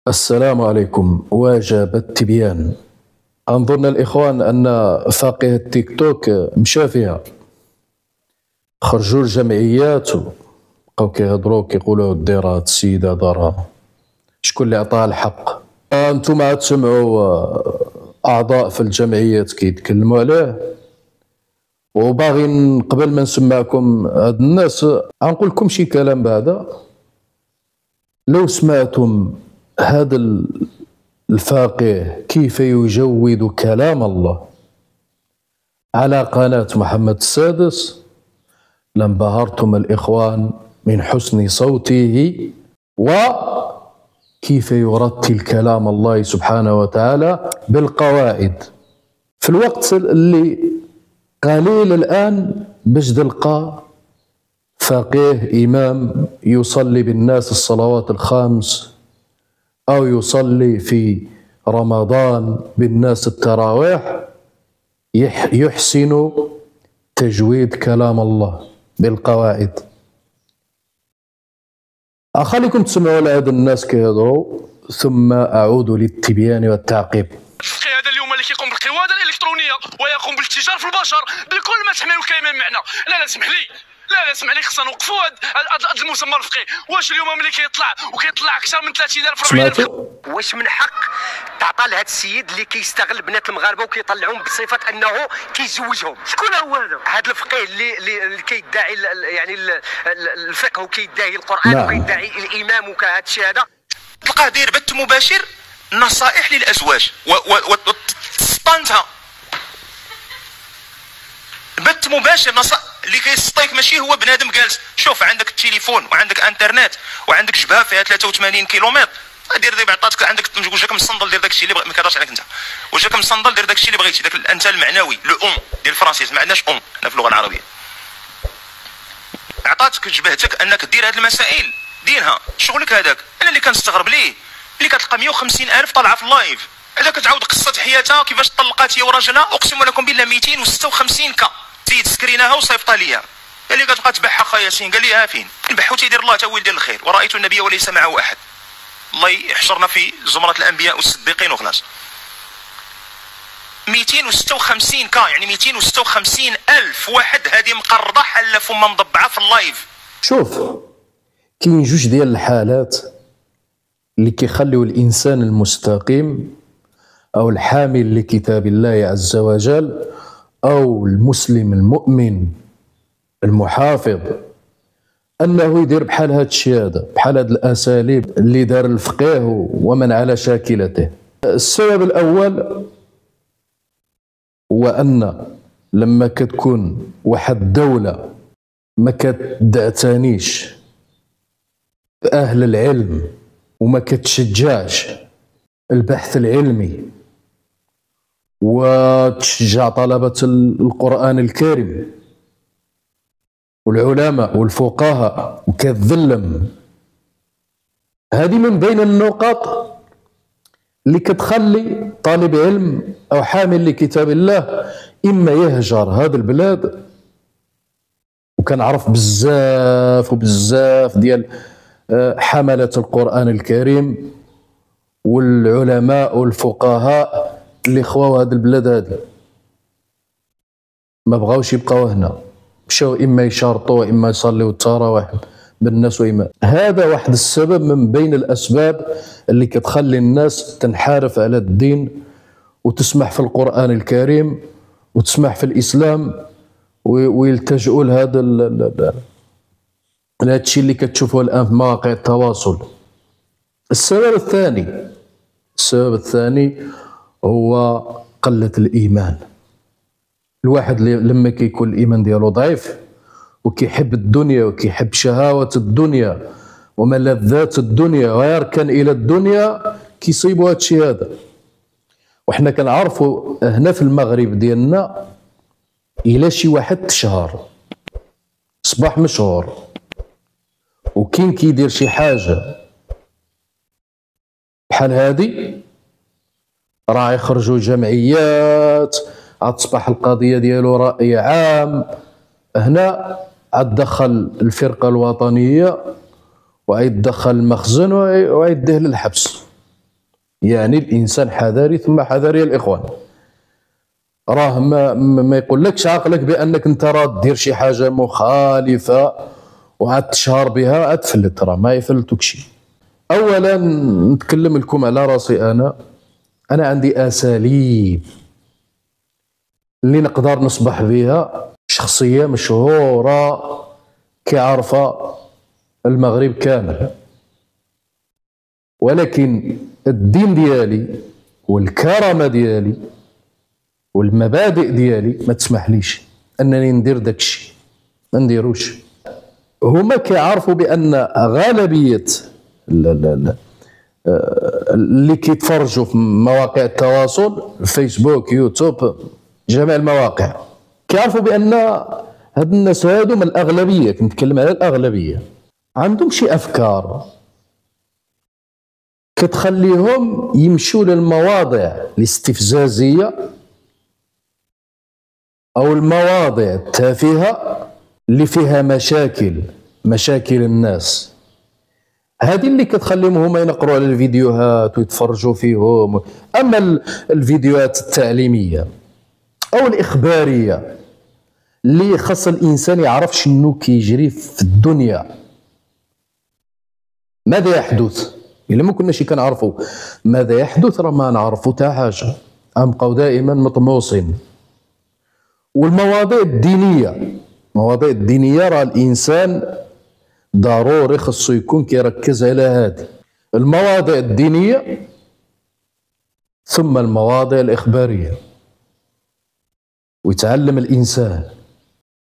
السلام عليكم. وجب التبيان. أنظن الإخوان أن فقيه التيك توك مشى فيها، خرجوا الجمعيات وبقاو كيهضروا كيقولوا الديرة السيدة دارها، شكون اللي عطاها الحق؟ أنتم عاد تسمعوا أعضاء في الجمعيات كيتكلموا عليه، وباغي قبل ما نسمعكم هاد الناس غنقول لكم شي كلام بعدا. لو سمعتم هذا الفقيه كيف يجود كلام الله على قناة محمد السادس لانبهرتم الإخوان من حسن صوته وكيف يرتل كلام الله سبحانه وتعالى بالقواعد. في الوقت اللي قليل الآن باش تلقى فقيه إمام يصلي بالناس الصلوات الخمس أو يصلي في رمضان بالناس التراويح يحسن تجويد كلام الله بالقواعد. أخليكم تسمعوا لهذا الناس كيهضروا ثم أعود للتبيان والتعقيب. هذا اليوم اللي كيقوم بالقواده الالكترونيه ويقوم بالاتجار في البشر بكل ما تحمل الكلمه معنى. لا اسمح لي، لا اسمح لي، خصنا نوقفوا هذا المسمى الفقهي. واش اليوم ملي كيطلع اكثر من 30,000 سمعتوا؟ واش من حق تعطى لهذا السيد اللي كيستغل بنات المغاربه وكيطلعهم بصفه انه كيزوجهم؟ شكون هو هذا الفقيه اللي كيدعي يعني الفقه وكيدعي القران وكيدعي الامام وكهذا الشيء هذا؟ تلقاه داير بث مباشر نصائح للازواج وتسطنتها بث مباشر اللي كيسطيك ماشي هو بنادم جالس. شوف، عندك التليفون وعندك انترنت وعندك جبهه فيها 83 كيلومتر، دير دابا عطاتك عندك وجهك مصندل، دير داكشي اللي ما كيهضرش عليك انت، وجهك مصندل دير داكشي اللي بغيتي، داك انت المعنوي لو اون ديال الفرنسيس. ما عندناش اون هنا في اللغه العربيه. عطاتك جبهتك انك دير هذه المسائل ديرها، شغلك هذاك. انا اللي كنستغرب ليه اللي كتلقى 150,000 طالعه في اللايف، هذا كتعاود قصه حياتها كيفاش طلقات هي وراجلها. اقسم لكم بالله 256 كا سيد سكريناها وصيفطها ليا، قال لي كتبقى تبعها خا ياسين، قال لي ها فين نبحو تيدير الله تا هو يدير الخير. ورايت النبي وليس معه احد، الله يحشرنا في زمره الانبياء والصديقين وخلاص. 256 كا يعني 256,000 واحد هذه مقرضه حله فما مضبعه في اللايف. شوف، كاين جوج ديال الحالات اللي كيخليو الانسان المستقيم او الحامل لكتاب الله عز وجل او المسلم المؤمن المحافظ انه يدير بحال هذا الشيء هذا، بحال هذه الاساليب اللي دار الفقيه ومن على شاكلته. السبب الاول هو ان لما كتكون واحد الدوله ما كتعتنيش بأهل العلم وما كتشجعش البحث العلمي وتشجع طلبة القرآن الكريم والعلماء والفقهاء وكتظلم، هذه من بين النقاط اللي كتخلي طالب علم أو حامل لكتاب الله إما يهجر هذه البلاد. وكنعرف بزاف ديال حملة القرآن الكريم والعلماء والفقهاء اللي خواو هذه البلاد هذه ما بغاوش يبقاو هنا، مشاو إما يشارطوا إما يصليو التراويح بالناس وإما. هذا واحد السبب من بين الأسباب اللي كتخلي الناس تنحرف على الدين وتسمح في القرآن الكريم وتسمح في الإسلام ويلتجئوا لهذا الشيء اللي كتشوفوه الآن في مواقع التواصل. السبب الثاني هو قلة الإيمان. الواحد لما كيكون الإيمان ديالو ضعيف وكيحب الدنيا وكيحب شهوة الدنيا وملذات الدنيا ويركن إلى الدنيا كيصيبوا هذا الشيء هذا. وحنا كنعرفوا هنا في المغرب ديالنا إلا شي واحد تشهر صباح مشهور وكين كيدير شي حاجة بحال هادي راه يخرجوا جمعيات غتصبح القضية ديالو رأي عام. هنا غتدخل الفرقة الوطنية ويتدخل المخزن ويديه للحبس. يعني الانسان حذري ثم حذري يا الاخوان. راه ما يقولكش عقلك بانك انت راه دير شي حاجه مخالفه وعاد تشهر بها عاد تفلت، راه ما يفلتوك شي. اولا نتكلم لكم على راسي، انا عندي اساليب اللي نقدر نصبح بها شخصيه مشهوره كيعرفها المغرب كامل، ولكن الدين ديالي والكرامه ديالي والمبادئ ديالي ما تسمحليش انني ندير داكشي، ما نديروش. هما كيعرفوا بان غالبيه اللي كيتفرجوا في مواقع التواصل، فيسبوك، يوتيوب، جميع المواقع، كيعرفوا بان هاد الناس هادو من الاغلبيه، كنتكلم على الاغلبيه، عندهم شي افكار كتخليهم يمشوا للمواضع الاستفزازيه او المواضع التافهه اللي فيها مشاكل الناس. هذه اللي كتخليهم هما ينقروا على الفيديوهات ويتفرجوا فيهم. اما الفيديوهات التعليميه او الاخباريه اللي خاص الانسان يعرف شنو كيجري في الدنيا، ماذا يحدث. الا ما كناش كنعرفوا ماذا يحدث راه ما نعرفوا حتى حاجه، غنبقاو دائما مطموسين. والمواضيع الدينيه راه الانسان ضروري خصو يكون كيركز على هذه المواضيع الدينيه ثم المواضيع الاخباريه ويتعلم الانسان.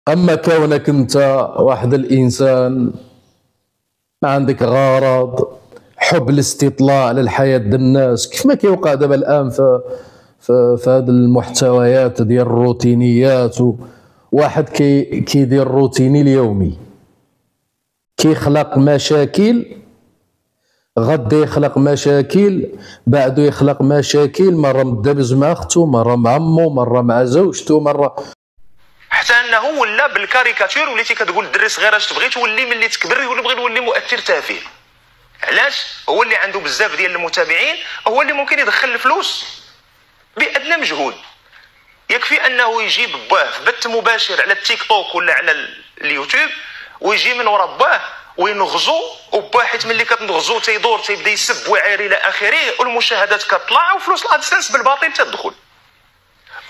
اما كونك انت واحد الانسان ما عندك غرض، حب الاستطلاع على الحياه ديال الناس، كيف ما كيوقع دابا الان في هذه المحتويات ديال الروتينيات، واحد كيدير روتيني اليومي، كيخلق مشاكل، غدا يخلق مشاكل، بعده يخلق مشاكل، مره مدابز مع اختو، مره مع عمو، مره مع زوجته، مره حتى انه ولا بالكاريكاتير. وليتي كتقول الدري صغير اش تبغي تولي ملي تكبر يقول بغي نولي مؤثر تافه. علاش؟ هو اللي عنده بزاف ديال المتابعين، هو اللي ممكن يدخل الفلوس بادنى مجهود. يكفي انه يجيب باه في بث مباشر على التيك توك ولا على اليوتيوب، ويجي من ورا باه وينغزو، وباه حيت ملي كتنغزو تيدور تيبدا يسب ويعير الى اخره، والمشاهدات كطلع وفلوس الادسنس بالباطل تدخل.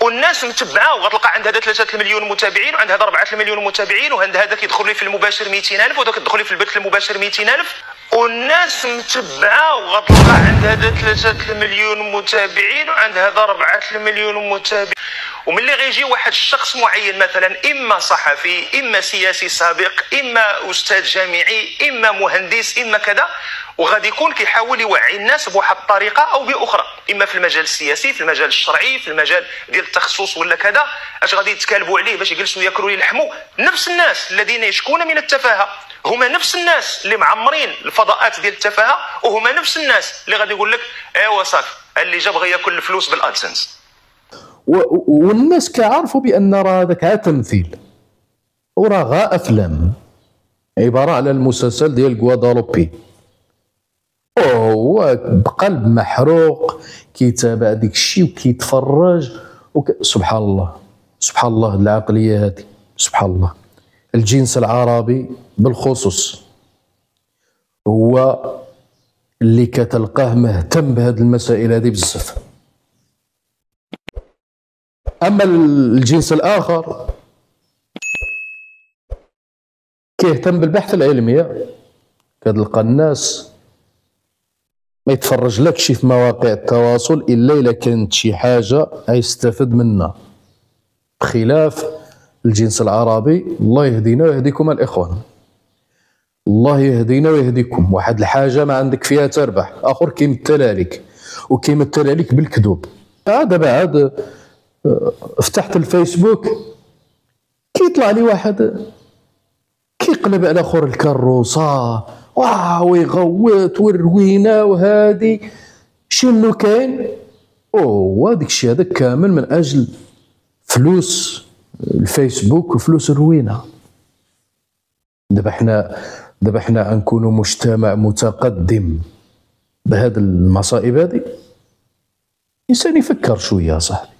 والناس متبعه، وغتلقى عند هذا 3 مليون متابعين وعند هذا 4 مليون متابعين، وعند هذا كيدخل لي في المباشر 200,000 وهذا كيدخل لي في البث المباشر 200,000، والناس متبعه، وغتلقى عند هذا 3 مليون متابعين وعند هذا 4 مليون متابعين. وملي غيجي واحد الشخص معين مثلا، اما صحفي، اما سياسي سابق، اما استاذ جامعي، اما مهندس، اما كذا، وغادي يكون كيحاول يوعي الناس بواحد الطريقه او باخرى، اما في المجال السياسي، في المجال الشرعي، في المجال ديال التخصص ولا كذا، اش غادي يتكالبوا عليه باش يجلسوا ياكلوا يلحموا. نفس الناس الذين يشكون من التفاهه هما نفس الناس اللي معمرين الفضاءات ديال التفاهه، وهما نفس الناس اللي غادي يقول لك ايوا صافي اللي جا بغى ياكل الفلوس بالادسنس. والناس كيعرفوا بان راه هذاك عا تمثيل وراه غا افلام، عباره على المسلسل ديال غوادالوبي، هو بقلب محروق كيتابع ديك الشيء وكيتفرج سبحان الله، سبحان الله العقليه هذه، سبحان الله. الجنس العربي بالخصوص هو اللي كتلقاه مهتم بهذه المسائل هذه بزاف. اما الجنس الاخر كيهتم بالبحث العلمي، كتلقى الناس ما يتفرج لكش في مواقع التواصل الا الا كانت شي حاجه يستفد منها، بخلاف الجنس العربي. الله يهدينا ويهديكم الاخوان، الله يهدينا ويهديكم. واحد الحاجه ما عندك فيها تربح، اخر كيمثل عليك وكيمثل عليك بالكذوب. دابا عاد فتحت الفيسبوك كيطلع لي واحد كيقلب على اخر الكروسه، واو يغوت والروينه وهادي شنو كاين، هو داك الشيء هذا كامل من اجل فلوس الفيسبوك وفلوس الروينه. دابا حنا غنكونوا مجتمع متقدم بهذه المصائب هذه؟ الانسان يفكر شويه صاحبي.